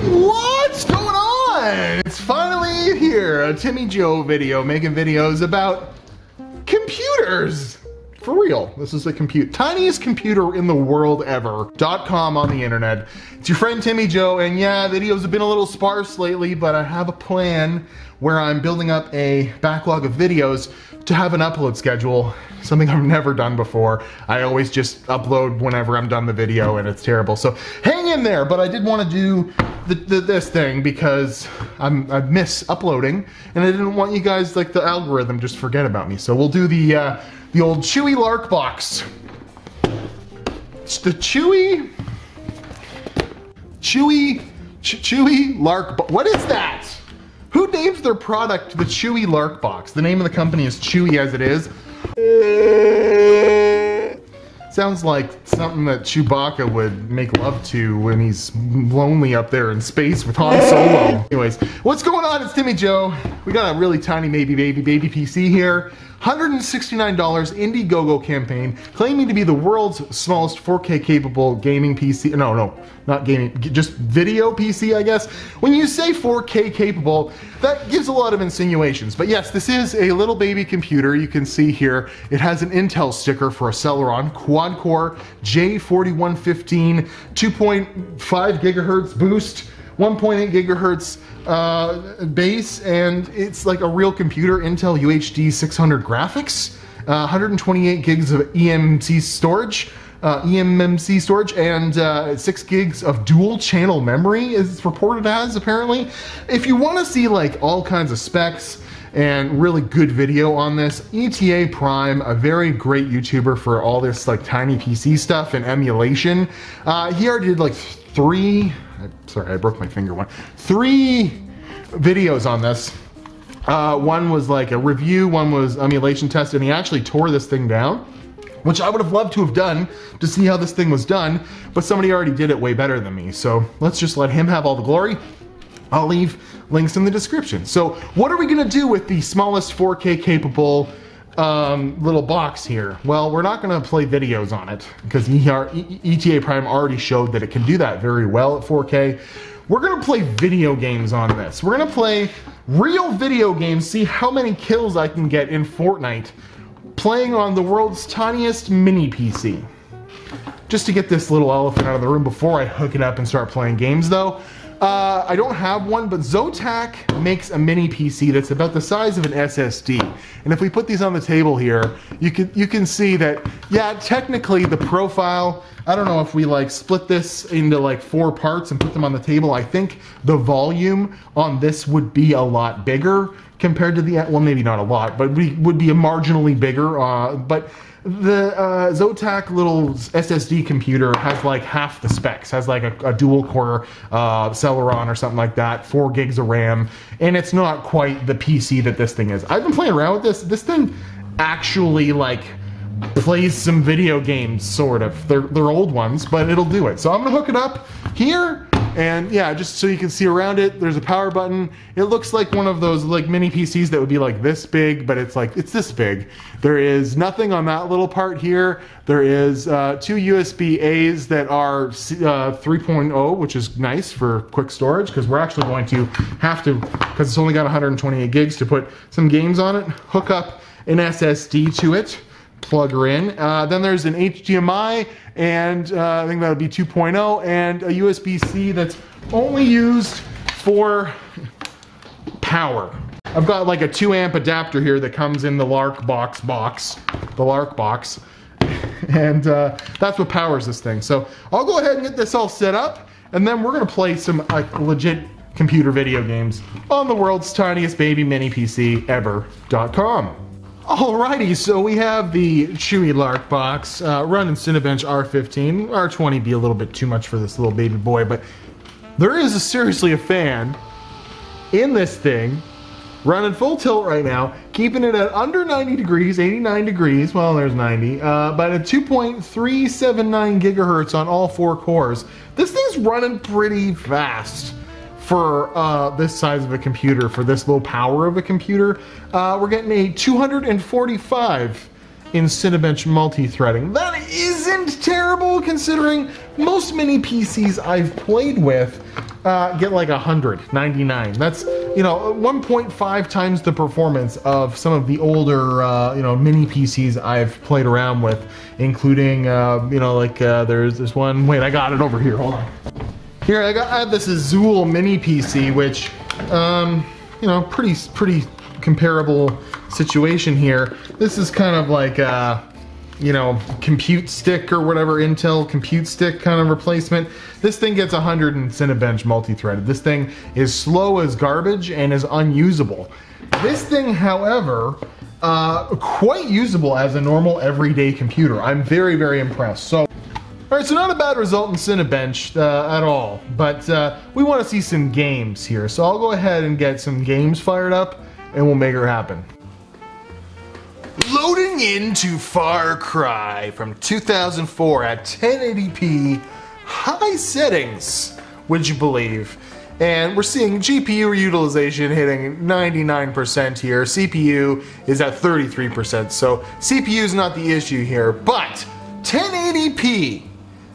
What's going on? It's finally here, a Timmy Joe video, making videos about computers. For real, this is the tiniest computer in the world ever. .com on the internet. It's your friend Timmy Joe, and yeah, videos have been a little sparse lately, but I have a plan where I'm building up a backlog of videos to have an upload schedule, something I've never done before. I always just upload whenever I'm done the video, and it's terrible. So hang in there, but I did want to do this thing because I miss uploading, and I didn't want you guys, like the algorithm, just forget about me. So we'll do the old Chewy Lark box. It's the Chewy Lark box. What is that? Who names their product the Chewy Lark box? The name of the company is Chewy as it is. Sounds like something that Chewbacca would make love to when he's lonely up there in space with Han Solo. Anyways, what's going on? It's Timmy Joe. We got a really tiny baby PC here. $169 Indiegogo campaign claiming to be the world's smallest 4K capable gaming PC. No, not gaming, just video PC, I guess. When you say 4K capable, that gives a lot of insinuations. But yes, this is a little baby computer. You can see here, it has an Intel sticker for a Celeron quad-core J4115 2.5 gigahertz boost, 1.8 gigahertz base, and it's like a real computer. Intel UHD 600 graphics, 128 gigs of eMMC storage, and 6 gigs of dual channel memory is reported as, apparently. If you want to see like all kinds of specs and really good video on this, ETA Prime, a very great YouTuber for all this like tiny PC stuff and emulation. He already did like three videos on this. One was like a review, one was emulation test, and he actually tore this thing down, which I would have loved to have done to see how this thing was done, but somebody already did it way better than me. So let's just let him have all the glory. I'll leave links in the description. So what are we gonna do with the smallest 4K capable little box here? Well, we're not gonna play videos on it because ETA Prime already showed that it can do that very well at 4K. We're gonna play video games on this. We're gonna play real video games, see how many kills I can get in Fortnite playing on the world's tiniest mini PC. Just to get this little elephant out of the room before I hook it up and start playing games though. I don't have one, but Zotac makes a mini PC that's about the size of an SSD. And if we put these on the table here, you can see that, yeah, technically the profile, I don't know if we like split this into like 4 parts and put them on the table. I think the volume on this would be a lot bigger compared to the, well, maybe not a lot, but would be a marginally bigger, but the Zotac little SSD computer has like half the specs, has like a dual core Celeron or something like that, 4 gigs of RAM, and it's not quite the PC that this thing is. I've been playing around with this. This thing actually like plays some video games, sort of. They're old ones, but it'll do it. So I'm gonna hook it up here. And yeah, just so you can see around it, there's a power button. It looks like one of those like mini PCs that would be like this big, but it's like, it's this big. There is nothing on that little part here. There is 2 USB-As that are 3.0, which is nice for quick storage, because we're actually going to have to, because it's only got 128 gigs, to put some games on it, hook up an SSD to it, plug her in. Then there's an HDMI, and I think that would be 2.0, and a USB-C that's only used for power. I've got like a 2 amp adapter here that comes in the Lark box, and that's what powers this thing. So I'll go ahead and get this all set up, and then we're gonna play some like legit computer video games on the world's tiniest baby mini PC ever.com. Alrighty, so we have the Chewy Lark box running Cinebench R15. R20 be a little bit too much for this little baby boy, but there is seriously a fan in this thing running full tilt right now, keeping it at under 90 degrees, 89 degrees, well there's 90, but at 2.379 gigahertz on all 4 cores. This thing's running pretty fast for this size of a computer, for this low power of a computer. We're getting a 245 in Cinebench multi-threading. That isn't terrible considering most mini PCs I've played with get like 199. That's, you know, 1.5 times the performance of some of the older, you know, mini PCs I've played around with, including, you know, like there's this one. Wait, I got it over here. Hold on. Here, I have this Azul mini PC, which, you know, pretty comparable situation here. This is kind of like, you know, compute stick or whatever, Intel compute stick kind of replacement. This thing gets 100 in Cinebench multi-threaded. This thing is slow as garbage and is unusable. This thing, however, quite usable as a normal everyday computer. I'm very, very impressed. So, all right, so not a bad result in Cinebench at all, but we want to see some games here. So I'll go ahead and get some games fired up and we'll make it happen. Loading into Far Cry from 2004 at 1080p high settings, would you believe? And we're seeing GPU utilization hitting 99% here. CPU is at 33%, so CPU is not the issue here, but 1080p,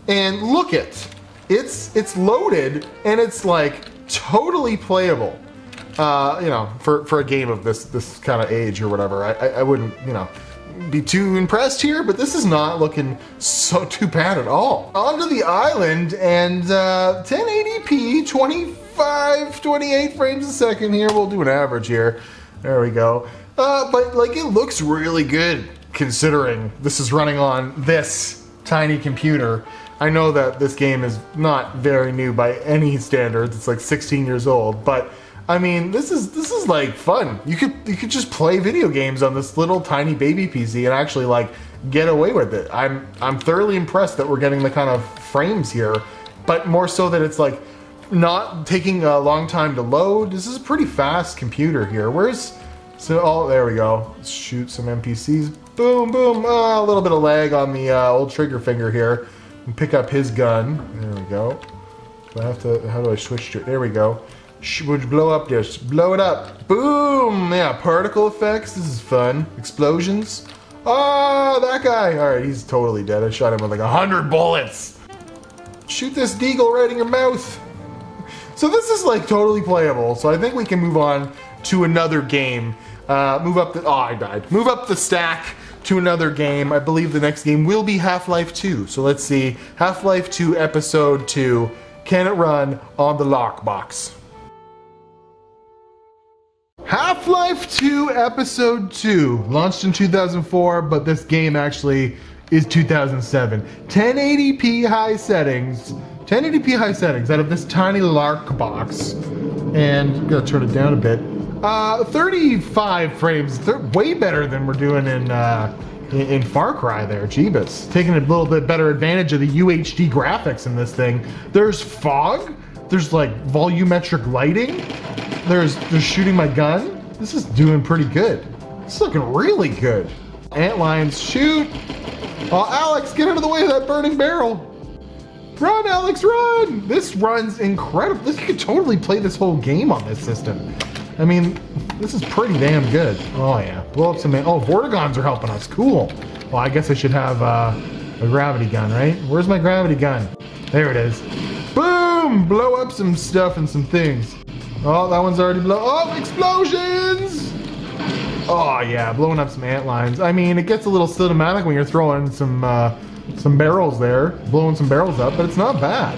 and look it's loaded and it's like totally playable. You know, for a game of this kind of age or whatever, I wouldn't, you know, be too impressed here, but this is not looking so too bad at all. Onto the island, and 1080p, 28 frames a second here. We'll do an average here. There we go. But like, it looks really good considering this is running on this tiny computer. I know that this game is not very new by any standards. It's like 16 years old, but I mean, this is like fun. You could just play video games on this little tiny baby PC and actually like get away with it. I'm thoroughly impressed that we're getting the kind of frames here, but more so that it's like not taking a long time to load. This is a pretty fast computer here. Oh, there we go. Let's shoot some NPCs. Boom, boom. A little bit of lag on the old trigger finger here. And pick up his gun. There we go. So I have to, how do I switch to it? There we go. Would you blow up this? Blow it up. Boom! Yeah, particle effects. This is fun. Explosions. Oh, that guy. All right, he's totally dead. I shot him with like 100 bullets. Shoot this deagle right in your mouth. So this is like totally playable. So I think we can move on to another game. Move up the, oh, I died. Move up the stack to another game. I believe the next game will be Half-Life 2. So let's see. Half-Life 2 Episode 2. Can it run on the lockbox? Half-Life 2 Episode 2, launched in 2004, but this game actually is 2007. 1080p high settings, 1080p high settings out of this tiny LARC box. And I'm gonna turn it down a bit. 35 frames, way better than we're doing in Far Cry there, Jeebus. Taking a little bit better advantage of the UHD graphics in this thing. There's fog, there's like volumetric lighting. There's shooting my gun. This is doing pretty good. It's looking really good. Antlines, shoot. Oh, Alex, get out of the way of that burning barrel. Run, Alex, run. This runs incredible. You could totally play this whole game on this system. I mean, this is pretty damn good. Oh yeah, blow up some, oh, Vortigons are helping us, cool. Well, I guess I should have a gravity gun, right? Where's my gravity gun? There it is. Boom, blow up some stuff and some things. Oh, that one's already blown. Oh, explosions! Oh yeah, blowing up some antlines. I mean, it gets a little cinematic when you're throwing some barrels there, blowing some barrels up, but it's not bad.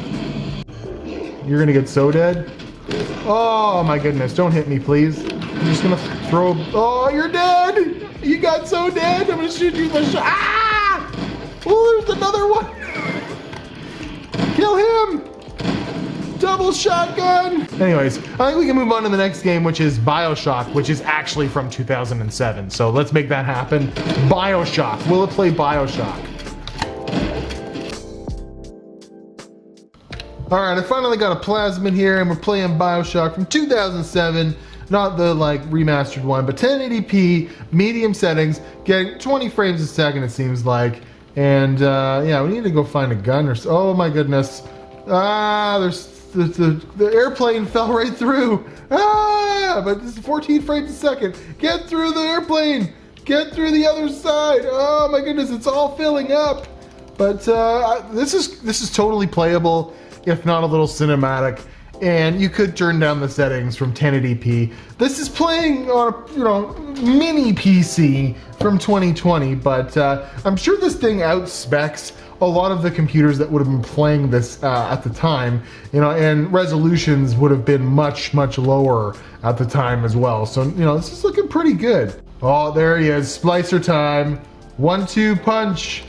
You're gonna get so dead. Oh my goodness, don't hit me, please. I'm just gonna throw. Oh, you're dead! You got so dead. I'm gonna shoot you with a shot. Ah! Oh, there's another one. Kill him! Double shotgun! Anyways, I think we can move on to the next game, which is BioShock, which is actually from 2007. So let's make that happen. BioShock. Will it play BioShock? Alright, I finally got a plasmid here, and we're playing BioShock from 2007. Not the like remastered one, but 1080p, medium settings, getting 20 frames a second it seems like. And yeah, we need to go find a gun or so. Oh my goodness. Ah, the airplane fell right through. Ah, but this is 14 frames a second. Get through the airplane. Get through the other side. Oh my goodness, it's all filling up. But this is totally playable, if not a little cinematic. And you could turn down the settings from 1080p. This is playing on a mini PC from 2020, but I'm sure this thing outspecs a lot of the computers that would have been playing this at the time, and resolutions would have been much lower at the time as well. So this is looking pretty good. Oh, there he is, splicer time. 1-2 punch.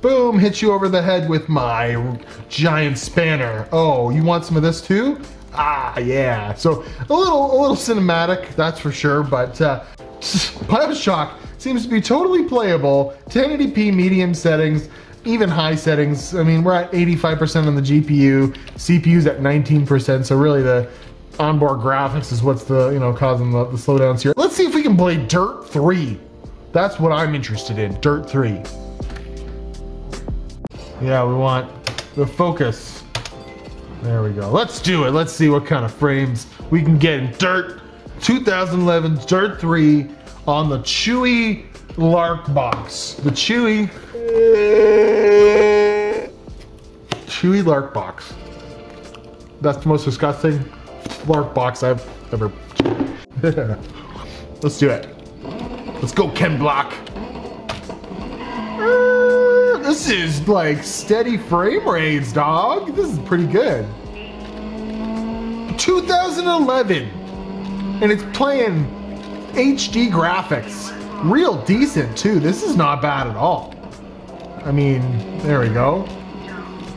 Boom, hit you over the head with my giant spanner. Oh, you want some of this too? Ah, yeah. So a little cinematic, that's for sure, but BioShock seems to be totally playable. 1080p medium settings, even high settings. I mean, we're at 85% on the GPU, CPU's at 19%, so really the onboard graphics is what's causing the slowdowns here. Let's see if we can play Dirt 3. That's what I'm interested in, Dirt 3. Yeah, we want the focus. There we go. Let's do it. Let's see what kind of frames we can get in Dirt 2011's Dirt 3 on the Chewy Lark box. The Chewy Lark box. That's the most disgusting Lark box I've ever. Let's do it. Let's go, Ken Block. This is like steady frame rates, dog. This is pretty good. 2011, and it's playing HD graphics. Real decent too. This is not bad at all. I mean, there we go.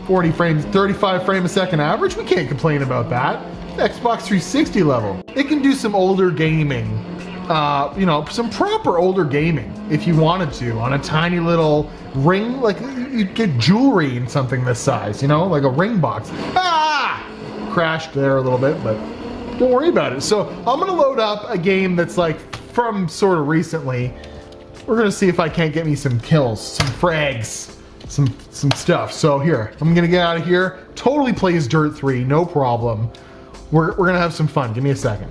40 frames, 35 frame a second average. We can't complain about that. Xbox 360 level. It can do some older gaming. Some proper older gaming if you wanted to on a tiny little ring, like you'd get jewelry in something this size, like a ring box. Ah! Crashed there a little bit, but don't worry about it. So I'm gonna load up a game that's like from sort of recently. We're gonna see if I can't get me some kills, some frags, some stuff. So here, I'm gonna get out of here. Totally plays Dirt 3, no problem. We're gonna have some fun. Give me a second.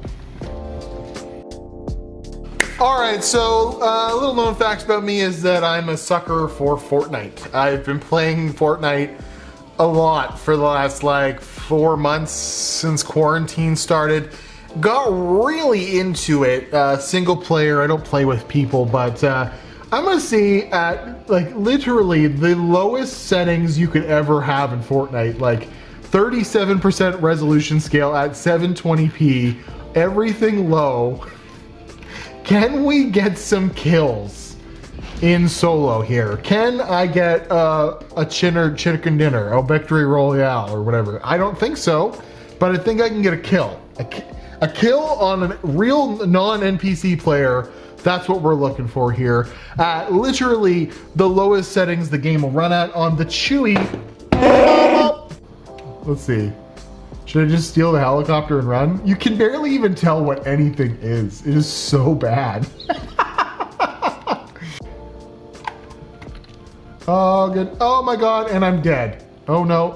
All right, so little known facts about me is that I'm a sucker for Fortnite. I've been playing Fortnite a lot for the last like 4 months since quarantine started. Got really into it, single player. I don't play with people, but I'm gonna see at like literally the lowest settings you could ever have in Fortnite, like 37% resolution scale at 720p, everything low. Can we get some kills in solo here? Can I get a chicken dinner, a victory royale or whatever? I don't think so, but I think I can get a kill. A kill on a real non-NPC player. That's what we're looking for here. At literally the lowest settings the game will run at on the Chewy. Let's see. Should I just steal the helicopter and run? You can barely even tell what anything is. It is so bad. Oh, good. Oh my God, and I'm dead. Oh no,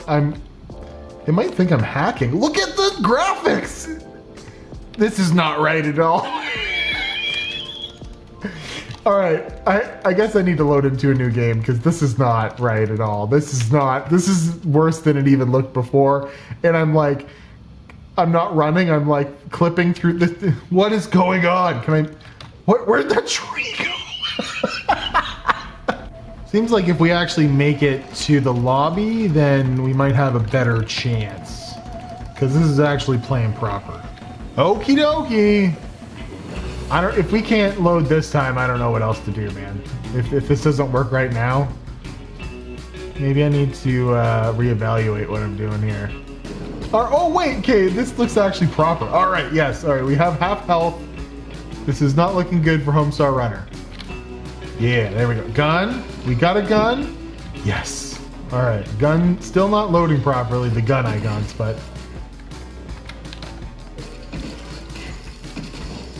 it might think I'm hacking. Look at the graphics. This is not right at all. All right, I guess I need to load into a new game because this is not right at all. This is worse than it even looked before. And I'm not running, I'm like clipping through this. What is going on? Where'd that tree go? Seems like if we actually make it to the lobby, then we might have a better chance. Because this is actually playing proper. Okie dokie. If we can't load this time, I don't know what else to do, man. If this doesn't work right now, maybe I need to reevaluate what I'm doing here. Oh wait, okay, this looks actually proper. All right, yes, all right, we have half health. This is not looking good for Homestar Runner. Yeah, there we go. Gun, we got a gun. Yes, all right, gun still not loading properly, the gun icons, but.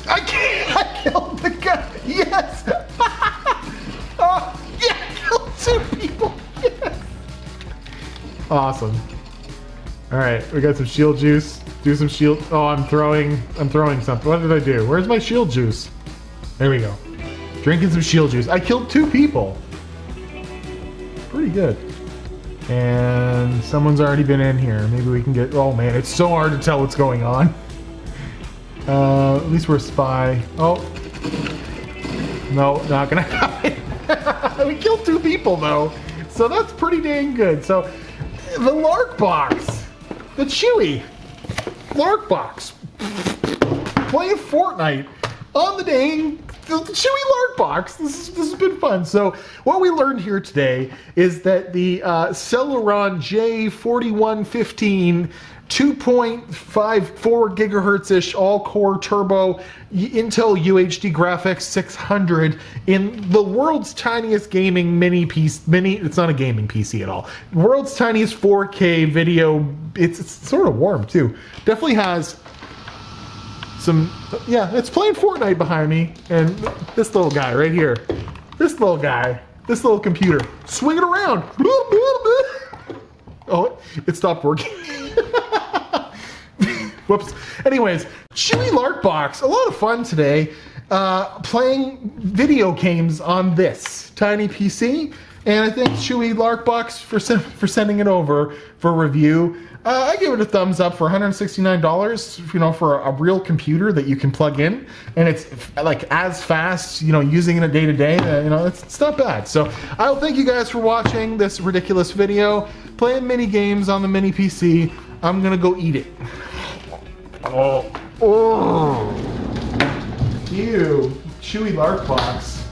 I killed the guy. Yes. Oh, yeah, I killed 2 people. Yes. Awesome. All right, we got some shield juice. Do some shield. Oh, I'm throwing something. What did I do? Where's my shield juice? There we go. Drinking some shield juice. I killed 2 people. Pretty pretty good. And someone's already been in here. Maybe we can get, oh man, it's so hard to tell what's going on. At least we're a spy. Oh. No, not gonna happen. We killed 2 people though. So that's pretty dang good. So the Lark Box. The Chewy Lark Box. Playing Fortnite on the dang the Chewy Lark Box. This has been fun. So what we learned here today is that the Celeron J4115 2.54 gigahertz-ish all-core turbo Intel UHD graphics 600 in the world's tiniest gaming it's not a gaming PC at all. World's tiniest 4K video. It's sort of warm too. Definitely has some, yeah, it's playing Fortnite behind me, and this little guy right here, this little computer, swing it around. Oh, it stopped working. Whoops. Anyways, Chewy Lark Box, a lot of fun today, playing video games on this tiny PC, and I thank Chewy Lark Box for sending it over for review. I give it a thumbs up for $169, you know, for a real computer that you can plug in, and it's like as fast, you know, using it day to day, you know, it's not bad. So I'll thank you guys for watching this ridiculous video, playing mini games on the mini PC. I'm gonna go eat it. Oh, ew, Chewy Lark Box.